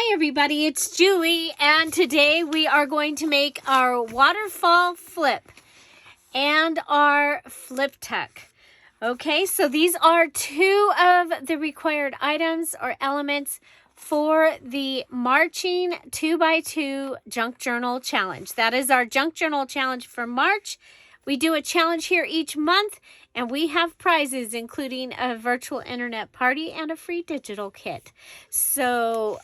Hi everybody, it's Julie, and today we are going to make our waterfall flip and our flip tuck. Okay, so these are two of the required items or elements for the Marching 2x2 Junk Journal Challenge. That is our Junk Journal Challenge for March. We do a challenge here each month, and we have prizes, including a virtual internet party and a free digital kit. So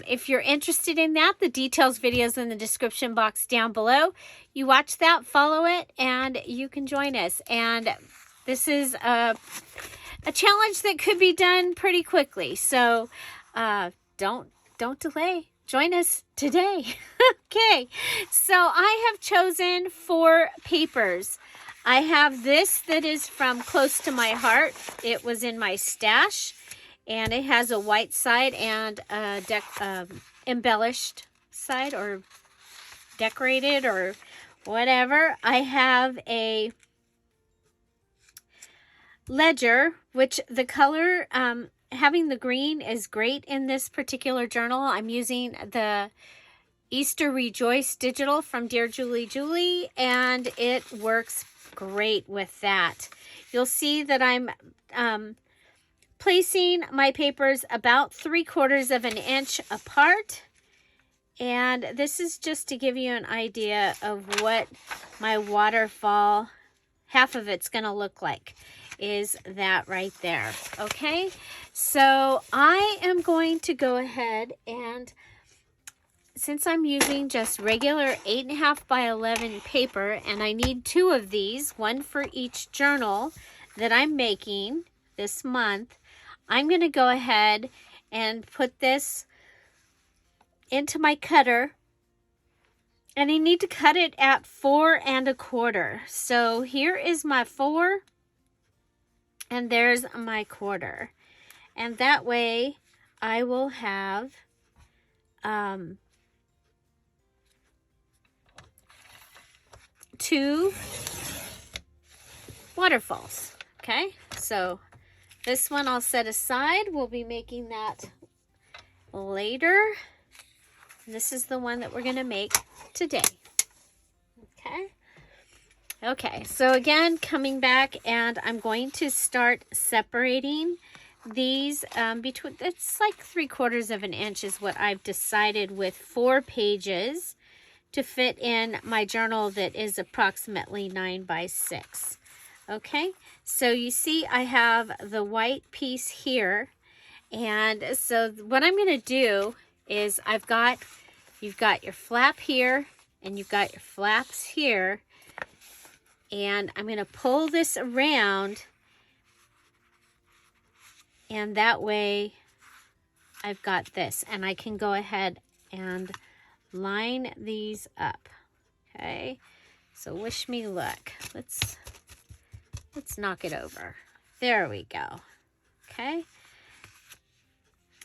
if you're interested in that, the details video's in the description box down below. You watch that, follow it, and you can join us. And this is a challenge that could be done pretty quickly. So don't delay. Join us today. Okay, so I have chosen 4 papers. I have this that is from Close to My Heart. It was in my stash, and it has a white side and a embellished side, or decorated, or whatever. I have a ledger, which the color, having the green is great in this particular journal. I'm using the Easter Rejoice Digital from DearJulieJulie, and it works great with that. You'll see that I'm placing my papers about 3/4 of an inch apart, and this is just to give you an idea of what my waterfall, half of it's going to look like, is that right there. Okay, so I am going to go ahead, and since I'm using just regular 8.5 by 11 paper, and I need 2 of these, one for each journal that I'm making this month, I'm going to go ahead and put this into my cutter, and I need to cut it at 4 1/4. So here is my 4, and there's my 1/4, and that way I will have 2 waterfalls. Okay, so this one I'll set aside. We'll be making that later. This is the one that we're going to make today. Okay, so again, coming back, and I'm going to start separating these between, it's like 3/4 of an inch is what I've decided, with 4 pages to fit in my journal that is approximately 9 by 6. Okay, so you see I have the white piece here, and so what I'm going to do is you've got your flap here, and you've got your flaps here, and I'm going to pull this around, and that way I've got this, and I can go ahead and line these up. Okay, so wish me luck. Let's knock it over. There we go.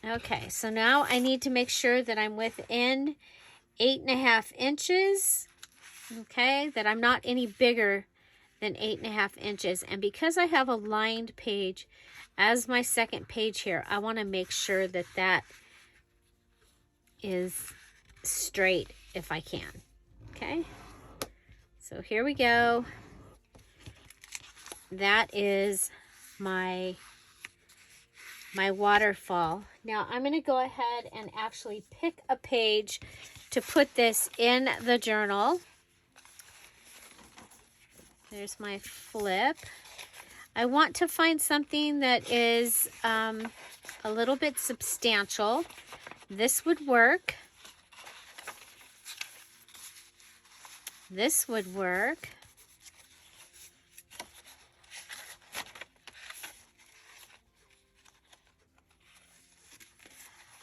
Okay, so now I need to make sure that I'm within 8.5 inches. Okay, that I'm not any bigger than 8.5 inches. And because I have a lined page as my second page here, I want to make sure that that is straight if I can. Okay, so here we go. That is my waterfall. Now I'm going to go ahead and actually pick a page to put this in the journal. There's my flip. I want to find something that is a little bit substantial. This would work. This would work.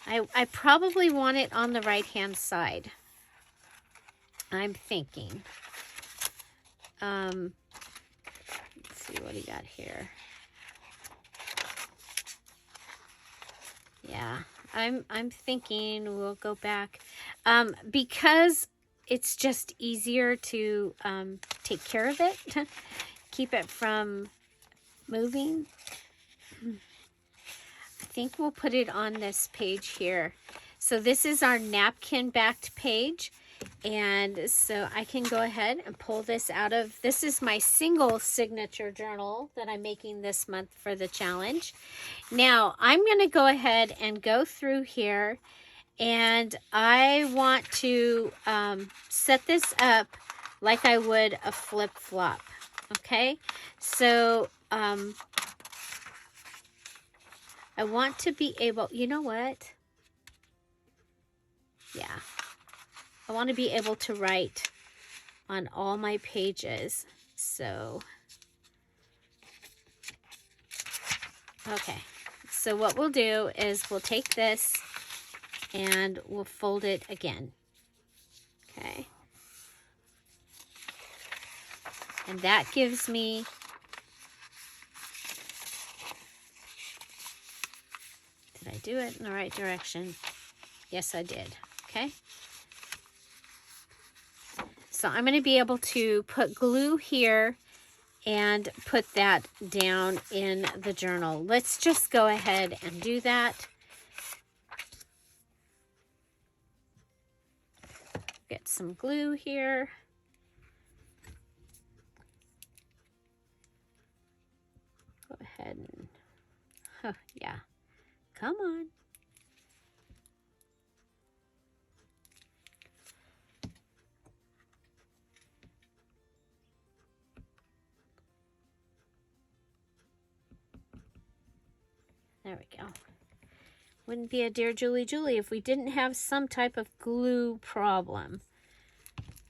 I probably want it on the right-hand side, I'm thinking. Let's see what he got here. Yeah, I'm thinking we'll go back. Because it's just easier to take care of it, keep it from moving. I think we'll put it on this page here. So this is our napkin backed page. And so I can go ahead and pull this out of, this is my single signature journal that I'm making this month for the challenge. Now I'm going to go ahead and go through here, and I want to set this up like I would a flip flop. Okay, so I want to be able, you know what? Yeah. I want to be able to write on all my pages. So, okay. So what we'll do is we'll take this and we'll fold it again. Okay. And that gives me did I do it in the right direction? Yes, I did. Okay. So I'm going to be able to put glue here and put that down in the journal. Let's just go ahead and do that. Get some glue here. Go ahead and, oh, yeah, come on. There we go. Wouldn't be a Dear Julie Julie if we didn't have some type of glue problem.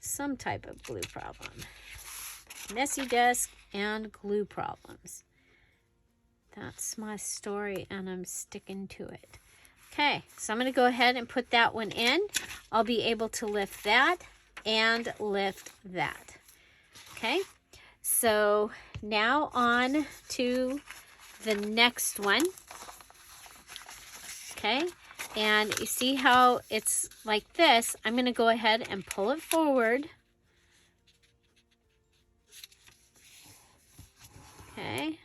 Some type of glue problem. Messy desk and glue problems. That's my story, and I'm sticking to it. Okay, so I'm going to go ahead and put that one in. I'll be able to lift that and lift that. Okay, so now on to the next one. Okay, and you see how it's like this. I'm going to go ahead and pull it forward. Okay,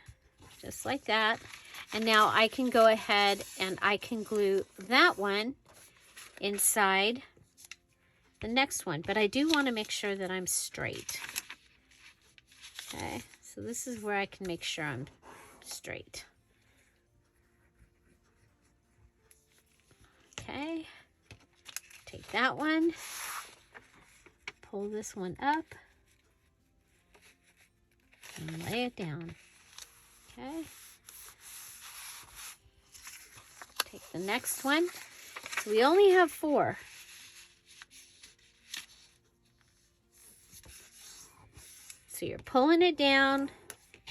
just like that. And now I can go ahead and I can glue that one inside the next one. But I do want to make sure that I'm straight. Okay, so this is where I can make sure I'm straight. Okay, take that one, pull this one up, and lay it down. Okay, take the next one. So we only have 4. So you're pulling it down,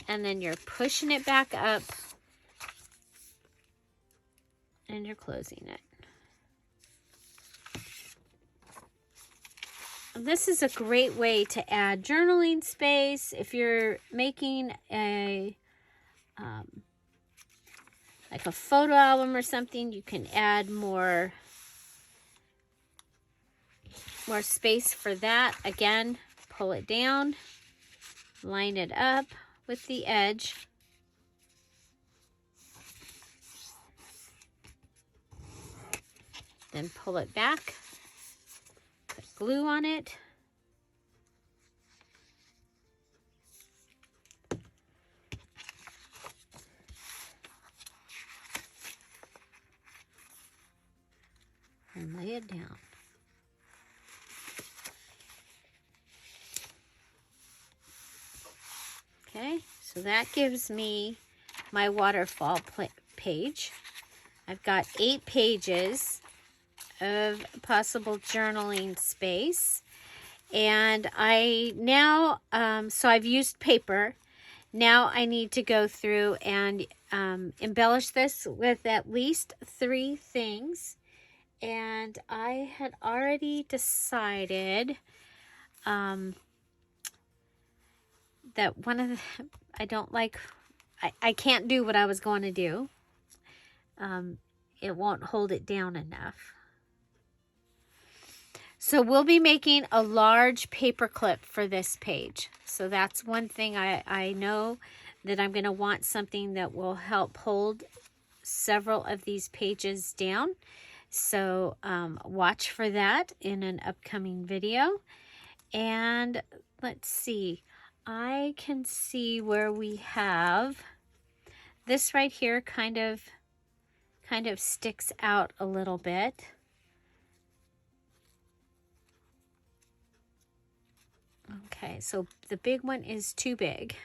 and then you're pushing it back up, and you're closing it. This is a great way to add journaling space. If you're making a like a photo album or something, you can add more space for that. Again, pull it down, line it up with the edge. Then pull it back. Put glue on it. And lay it down. Okay, so that gives me my waterfall page. I've got 8 pages of possible journaling space, and I now so I've used paper. Now I need to go through and embellish this with at least 3 things, and I had already decided that one of the I don't like I can't do what I was going to do. It won't hold it down enough. So we'll be making a large paper clip for this page. So that's one thing I know that I'm going to want something that will help hold several of these pages down. So watch for that in an upcoming video. And let's see, I can see where we have this right here kind of sticks out a little bit. Okay, so the big one is too big.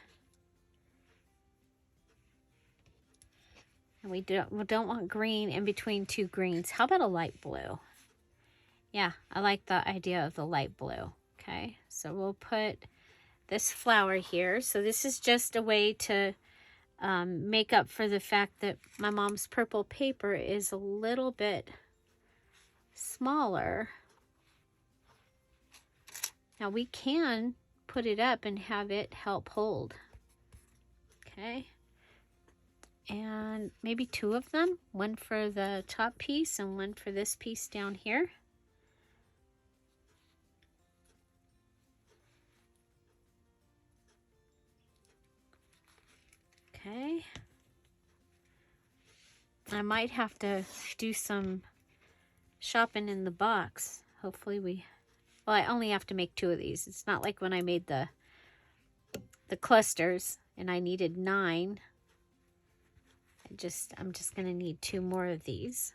And we don't want green in between two greens. How about a light blue? Yeah, I like the idea of the light blue. Okay, so we'll put this flower here. So this is just a way to make up for the fact that my mom's purple paper is a little bit smaller. Now we can put it up and have it help hold. Okay. And maybe two of them, one for the top piece and one for this piece down here. Okay. I might have to do some shopping in the box. Hopefully well, I only have to make 2 of these. It's not like when I made the clusters and I needed 9. I'm just going to need 2 more of these.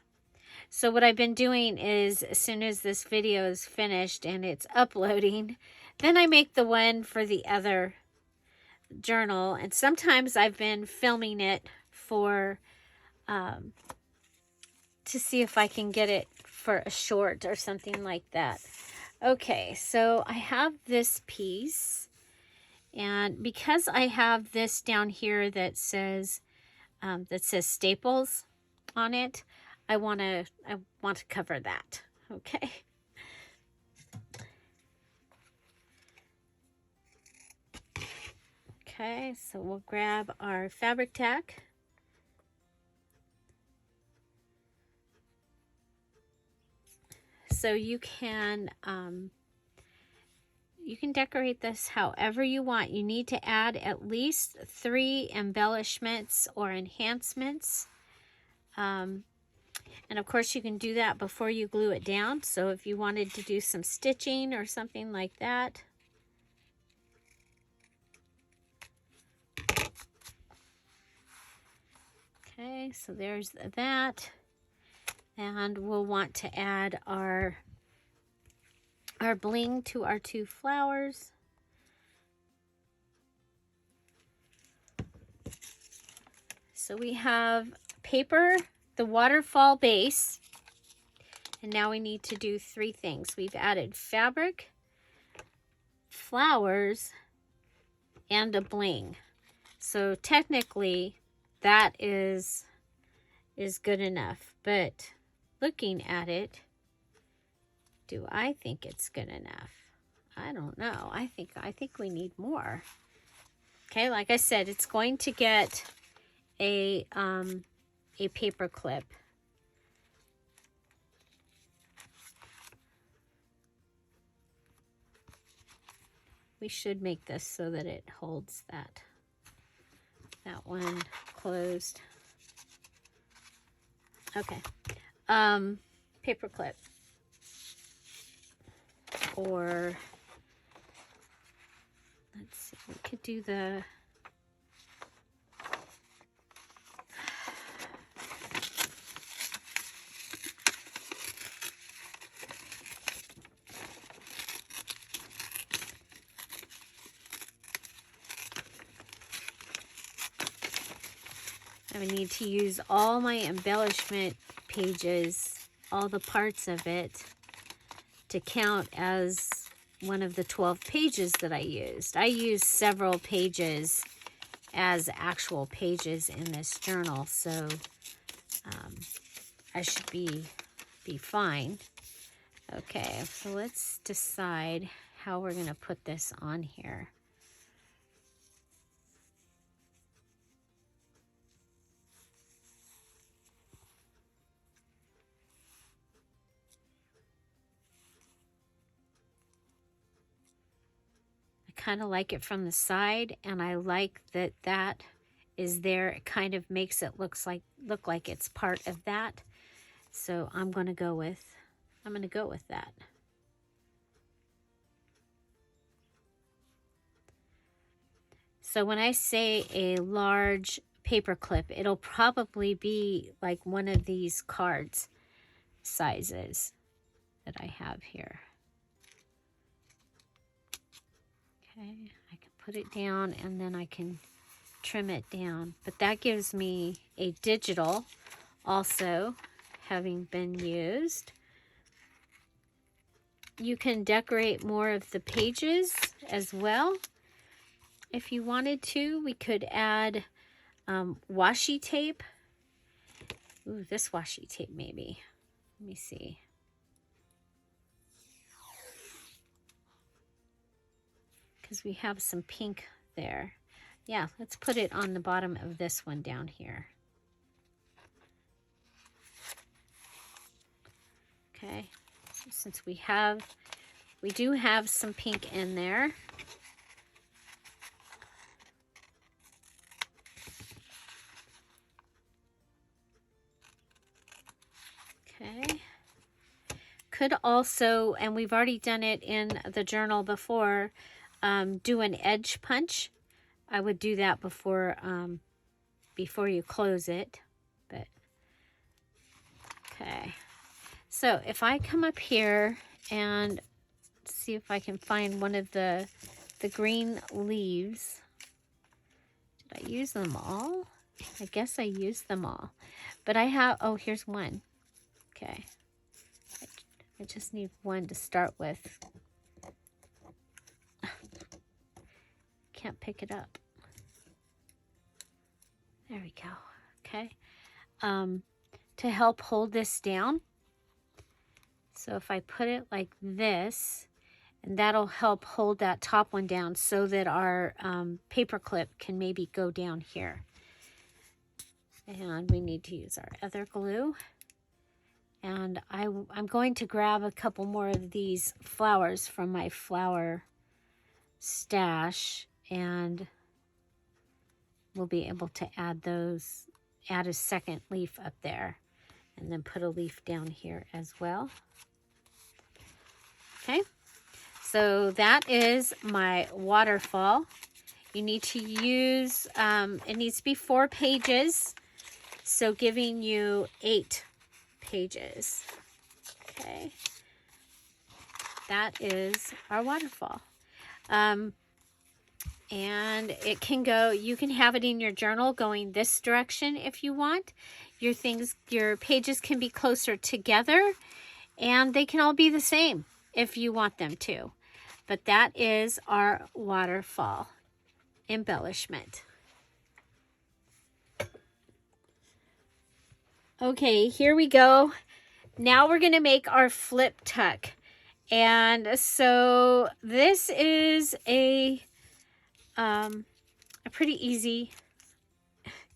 So what I've been doing is, as soon as this video is finished and it's uploading, then I make the one for the other journal. And sometimes I've been filming it for to see if I can get it for a short or something like that. Okay, so I have this piece, and because I have this down here that says Staples on it, I want to cover that. Okay. Okay, so we'll grab our fabric tack. So you can decorate this however you want. You need to add at least 3 embellishments or enhancements. And of course you can do that before you glue it down. So if you wanted to do some stitching or something like that. Okay, so there's that. And we'll want to add our bling to our 2 flowers. So we have paper, the waterfall base, and now we need to do 3 things. We've added fabric, flowers, and a bling. So technically that is good enough, but looking at it, do I think it's good enough? I don't know. I think we need more. Okay, like I said, it's going to get a paper clip. We should make this so that it holds that one closed. Okay. Paper clip. Or let's see, we could do the I would need to use all my embellishment pages, all the parts of it, to count as one of the 12 pages that I used. I used several pages as actual pages in this journal, so I should be fine. Okay, so let's decide how we're going to put this on here. Kind of like it from the side, and I like that is there. It kind of makes it look like it's part of that. So I'm going to go with that. So when I say a large paper clip, it'll probably be like one of these cards sizes that I have here. Okay, I can put it down and then I can trim it down. But that gives me a digital also having been used. You can decorate more of the pages as well. If you wanted to, we could add washi tape. Ooh, this washi tape maybe. Let me see. Because we have some pink there. Yeah, let's put it on the bottom of this one down here. Okay, so since we do have some pink in there. Okay. Could also, and we've already done it in the journal before, do an edge punch. I would do that before you close it. But okay. So if I come up here and see if I can find one of the green leaves. Did I use them all? I guess I used them all. But I have, oh, here's one. Okay. I just need one to start with. Can't pick it up. There we go. Okay. To help hold this down. So if I put it like this, and that'll help hold that top one down so that our paper clip can maybe go down here. And we need to use our other glue. And I'm going to grab a couple more of these flowers from my flower stash, and we'll be able to add those, add a second leaf up there, and then put a leaf down here as well. Okay, so that is my waterfall. You need to use, it needs to be 4 pages, so giving you 8 pages. Okay, that is our waterfall. And it can go, you can have it in your journal going this direction if you want. Your pages can be closer together, and they can all be the same if you want them to. But that is our waterfall embellishment. Okay, here we go. Now we're going to make our flip tuck. And so this is a pretty easy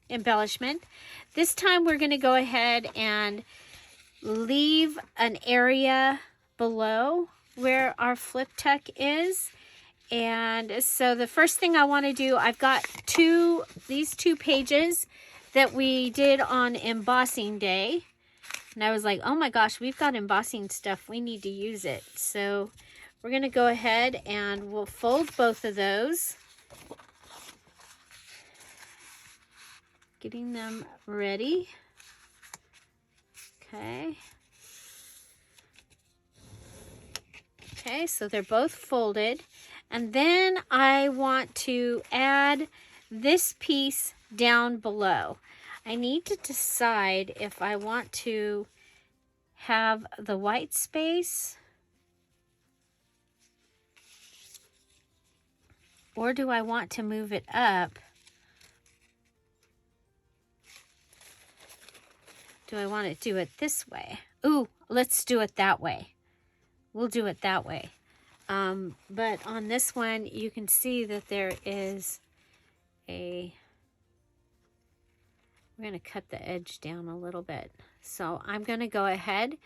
embellishment. This time we're going to go ahead and leave an area below where our flip tuck is. And so the first thing I want to do, I've got these two pages that we did on embossing day. And I was like, oh my gosh, we've got embossing stuff. We need to use it. So we're going to go ahead and we'll fold both of those. Getting them ready. Okay. Okay, so they're both folded. And then I want to add this piece down below. I need to decide if I want to have the white space or do I want to move it up? Do I want to do it this way? Ooh, let's do it that way. We'll do it that way. But on this one, you can see that there is we're going to cut the edge down a little bit. So I'm going to go ahead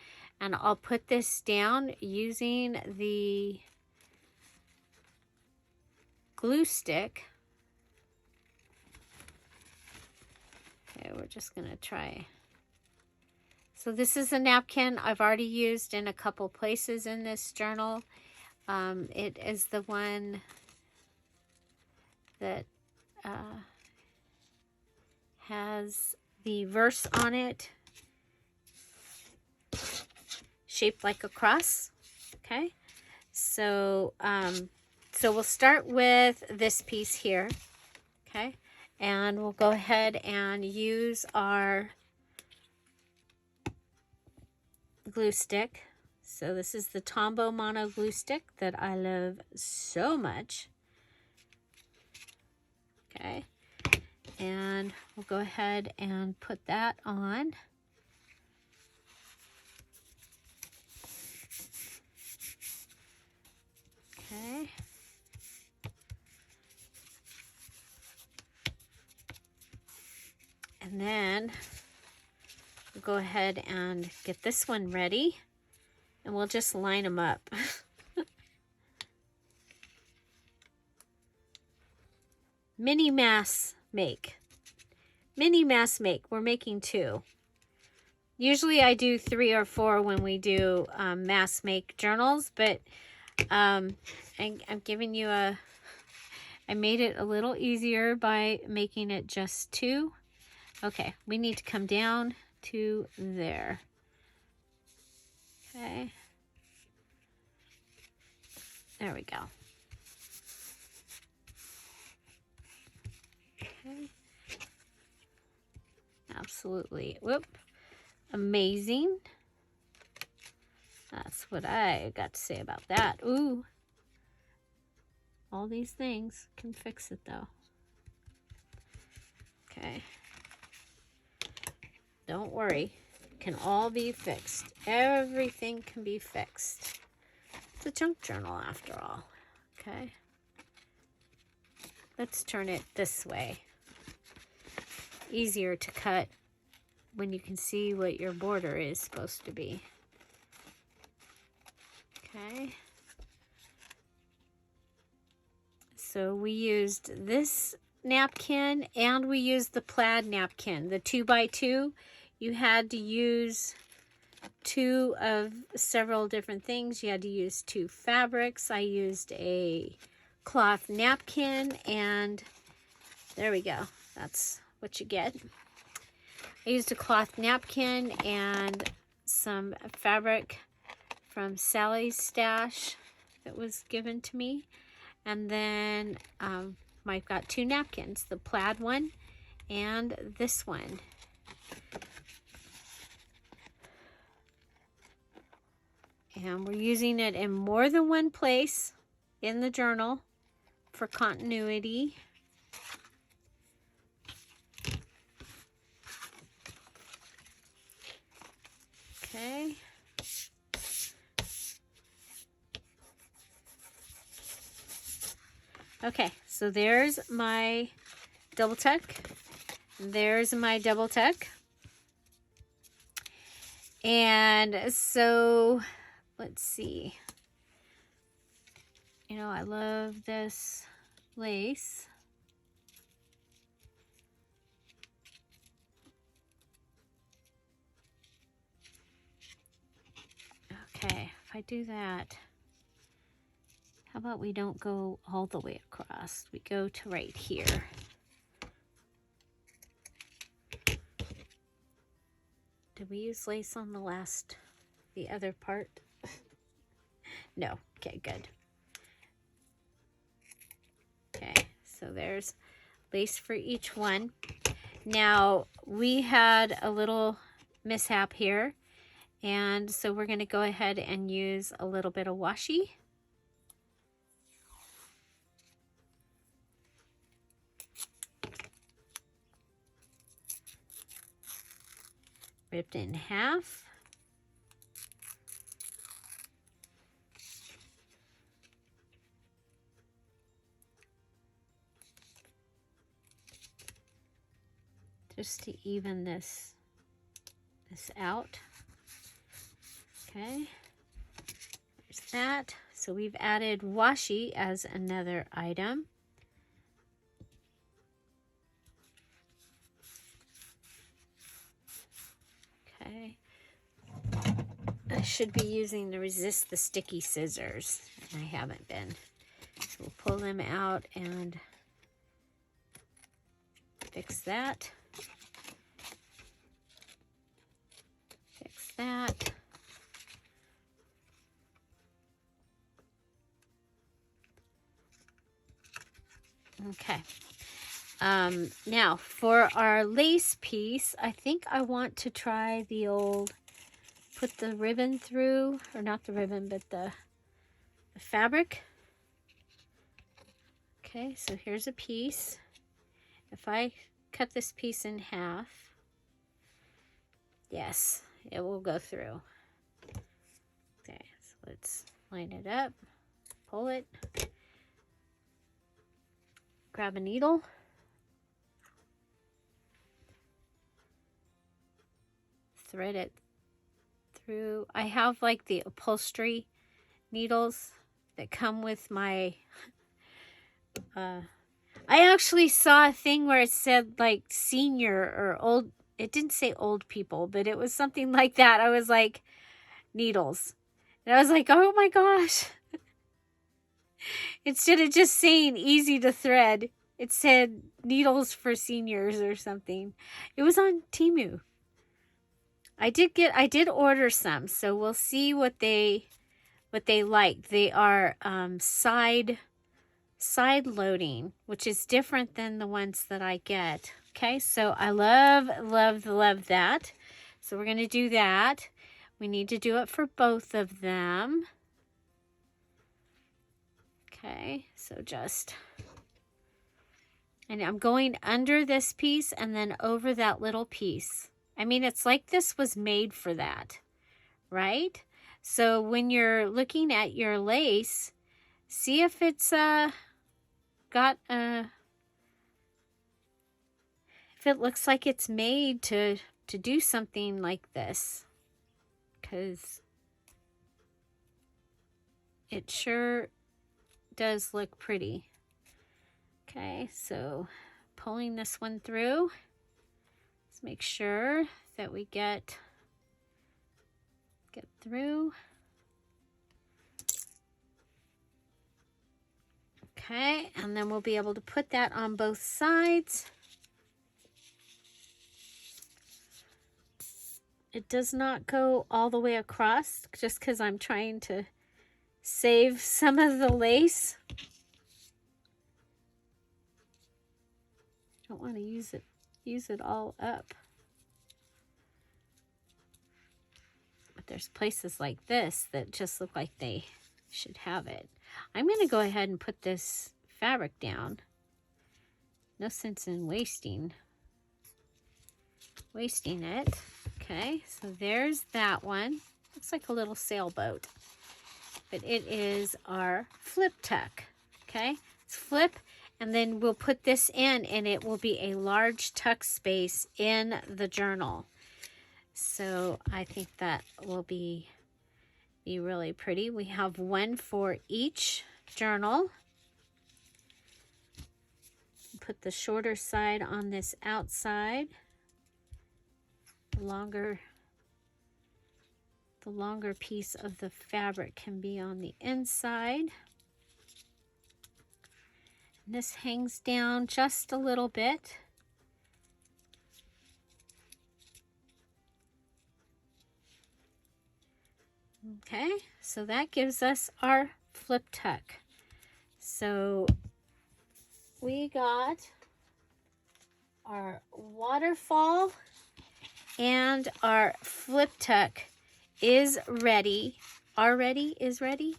and I'll put this down using the glue stick. Okay, we're just going to try So this is a napkin I've already used in a couple places in this journal. It is the one that has the verse on it, shaped like a cross. Okay, so so we'll start with this piece here. Okay, and we'll go ahead and use our glue stick. So this is the Tombow Mono glue stick that I love so much. Okay, and we'll go ahead and put that on. Okay. And then we'll go ahead and get this one ready, and we'll just line them up. Mini mass make. Mini mass make. We're making 2. Usually I do 3 or 4 when we do mass make journals, but I'm giving you I made it a little easier by making it just 2. Okay, we need to come down to there. Okay. There we go. Okay. Absolutely. Whoop. Amazing. That's what I got to say about that. Ooh. All these things can fix it though. Okay. Don't worry. It can all be fixed. Everything can be fixed. It's a junk journal after all. Okay. Let's turn it this way. Easier to cut when you can see what your border is supposed to be. Okay. So we used this napkin and we used the plaid napkin, the 2x2. You had to use 2 of several different things. You had to use 2 fabrics. I used a cloth napkin, and there we go. That's what you get. I used a cloth napkin and some fabric from Sally's stash that was given to me. And then I've got 2 napkins, the plaid one and this one. And we're using it in more than one place in the journal for continuity. Okay. Okay, so there's my double tuck. There's my double tuck. And so, let's see. You know, I love this lace. Okay, if I do that, how about we don't go all the way across? We go to right here. Did we use lace on the other part? No. Okay, good. Okay, so there's lace for each one. Now, we had a little mishap here, and so we're going to go ahead and use a little bit of washi. Ripped in half. Just to even this out. Okay, there's that. So we've added washi as another item. Okay, should be using the resist the sticky scissors. I haven't been. So we'll pull them out and fix that. Fix that. Okay. Now for our lace piece, I think I want to try the old, put the ribbon through, or not the ribbon, but the fabric. Okay, so here's a piece. If I cut this piece in half, yes, it will go through. Okay, so let's line it up, pull it, grab a needle, thread it through. I have like the upholstery needles that come with my I actually saw a thing where it said like senior or old. It didn't say old people, but it was something like that. I was like, needles. And I was like, oh my gosh. Instead of just saying easy to thread, it said needles for seniors or something. It was on Temu. I did order some, so we'll see what they like. They are side loading, which is different than the ones that I get. Okay, so I love that. So we're going to do that. We need to do it for both of them. Okay, so just, and I'm going under this piece and then over that little piece. I mean, it's like this was made for that, right? So when you're looking at your lace, see if it's got if it looks like it's made to do something like this, because it sure does look pretty. Okay, so pulling this one through, let's make sure that we get through. Okay, and then we'll be able to put that on both sides. It does not go all the way across just because I'm trying to save some of the lace. I don't want to use it all up. But there's places like this that just look like they should have it. I'm going to go ahead and put this fabric down. No sense in wasting it. Okay, so there's that one. Looks like a little sailboat, but it is our flip tuck. Okay, it's flip, and then we'll put this in and it will be a large tuck space in the journal. So I think that will be really pretty. We have one for each journal. Put the shorter side on this outside. The longer piece of the fabric can be on the inside. And this hangs down just a little bit. Okay, so that gives us our flip tuck. So we got our waterfall and our flip tuck is ready. Already is ready.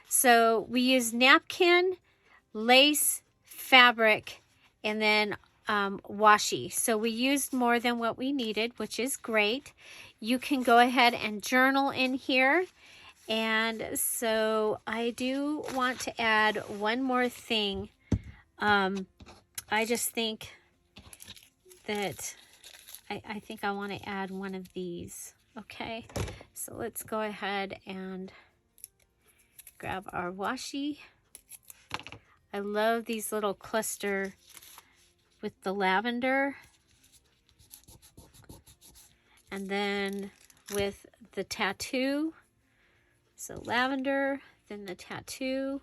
So we use napkin, lace, fabric, and then washi. So we used more than what we needed, which is great. You can go ahead and journal in here. And so I do want to add one more thing. I just think that I think I want to add one of these. Okay, so let's go ahead and grab our washi. I love these little cluster with the lavender. And then with the tattoo, So lavender, then the tattoo.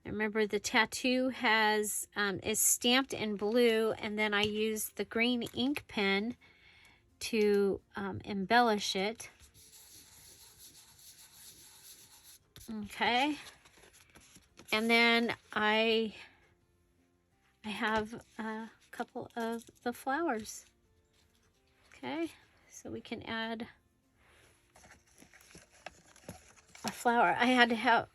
Remember, the tattoo has is stamped in blue, and then I used the green ink pen to embellish it. Okay, and then I have a couple of the flowers. Okay, so we can add a flower. I had to have,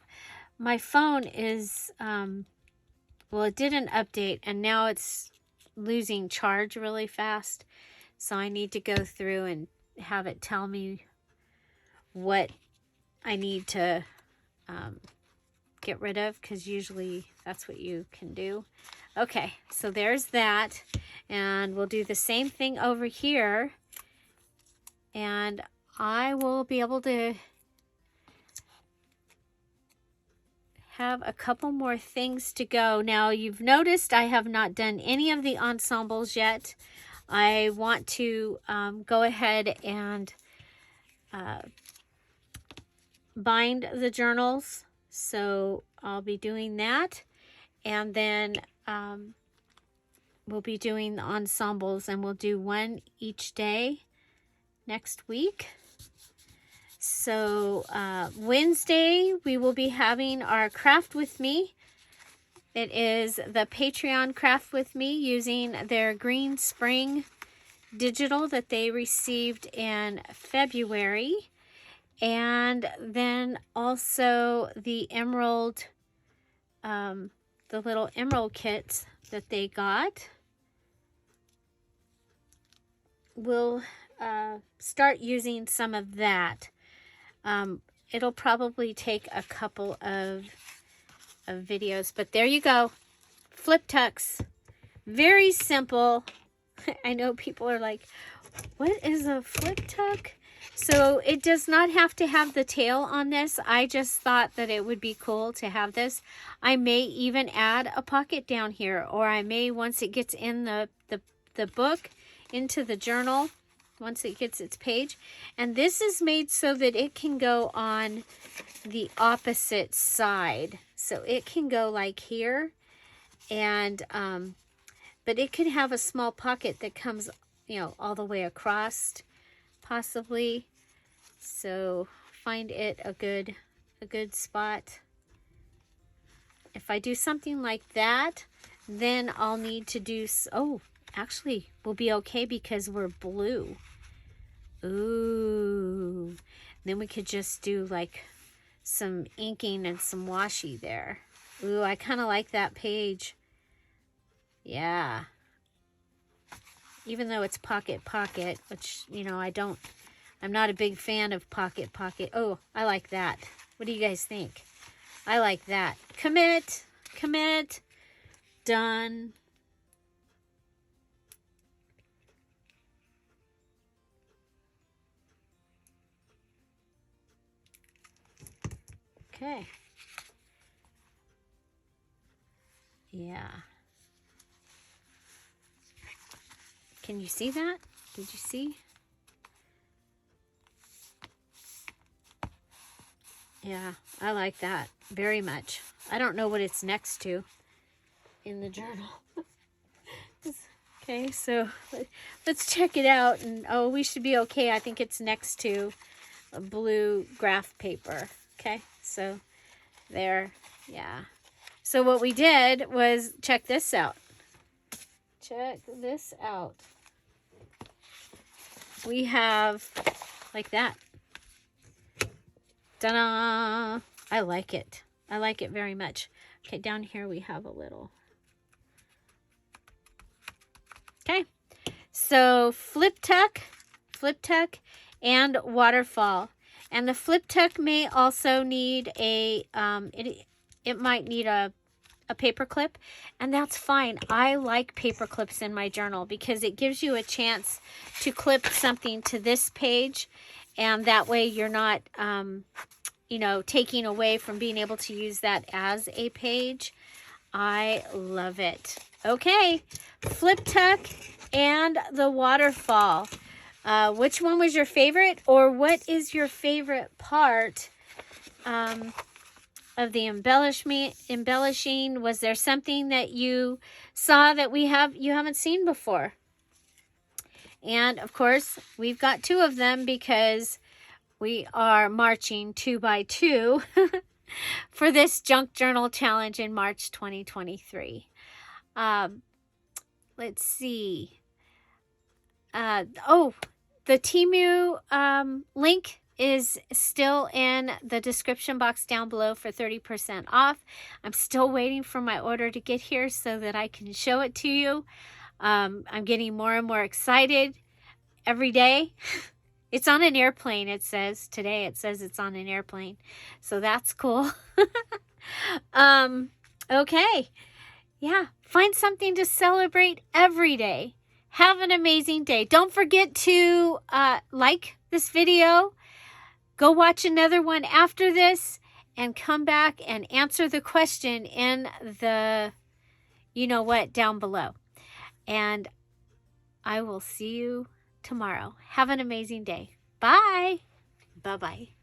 my phone is, well, it did an update and now it's losing charge really fast. So I need to go through and have it tell me what I need to get rid of, because usually that's what you can do. Okay, so there's that. And we'll do the same thing over here. And I will be able to have a couple more things to go. Now, you've noticed I have not done any of the ensembles yet. I want to go ahead and bind the journals, so I'll be doing that, and then we'll be doing the ensembles, and we'll do one each day next week. So Wednesday we will be having our craft with me. It is the Patreon craft with me using their Green Spring digital that they received in February, and then also the emerald, the little emerald kits that they got. We'll start using some of that. It'll probably take a couple of videos, but there you go. Flip tucks. Very simple. I know people are like, what is a flip tuck? So it does not have to have the tail on this. I just thought that it would be cool to have this. I may even add a pocket down here, or I may, once it gets in the book, into the journal, once it gets its page. And this is made so that it can go on the opposite side. So it can go like here, and but it could have a small pocket that comes, you know, all the way across, possibly. So find it a good spot. If I do something like that, then I'll need to do, oh, actually we'll be okay because we're blue. Ooh, then we could just do like some inking and some washi there. Ooh, I kind of like that page. Yeah. Even though it's pocket, which, you know, I'm not a big fan of pocket. Oh, I like that. What do you guys think? I like that. Commit. Done. Okay. Yeah. Can you see that? Did you see? Yeah, I like that very much. I don't know what it's next to in the journal. Okay, so let's check it out. And oh, we should be okay. I think it's next to a blue graph paper. Okay, so there, yeah. So what we did was, check this out. Check this out. We have like that. Ta-da! I like it. I like it very much. Okay, down here we have a little. Okay, so flip tuck, and waterfall. And the flip tuck may also need a, it might need a paper clip, and that's fine. I like paper clips in my journal because it gives you a chance to clip something to this page, and that way you're not, you know, taking away from being able to use that as a page. I love it. Okay, flip tuck and the waterfall. Which one was your favorite, or what is your favorite part of the embellishing? Was there something that you saw that you haven't seen before? And of course, we've got 2 of them because we are marching 2 by 2 for this junk journal challenge in March 2023. Let's see. Oh, the Temu link is still in the description box down below for 30% off. I'm still waiting for my order to get here so that I can show it to you. I'm getting more and more excited every day. It's on an airplane, it says. Today it says it's on an airplane. So that's cool. Okay. Yeah, find something to celebrate every day. Have an amazing day. Don't forget to like this video. Go watch another one after this and come back and answer the question in the you know what down below. And I will see you tomorrow. Have an amazing day. Bye. Bye-bye.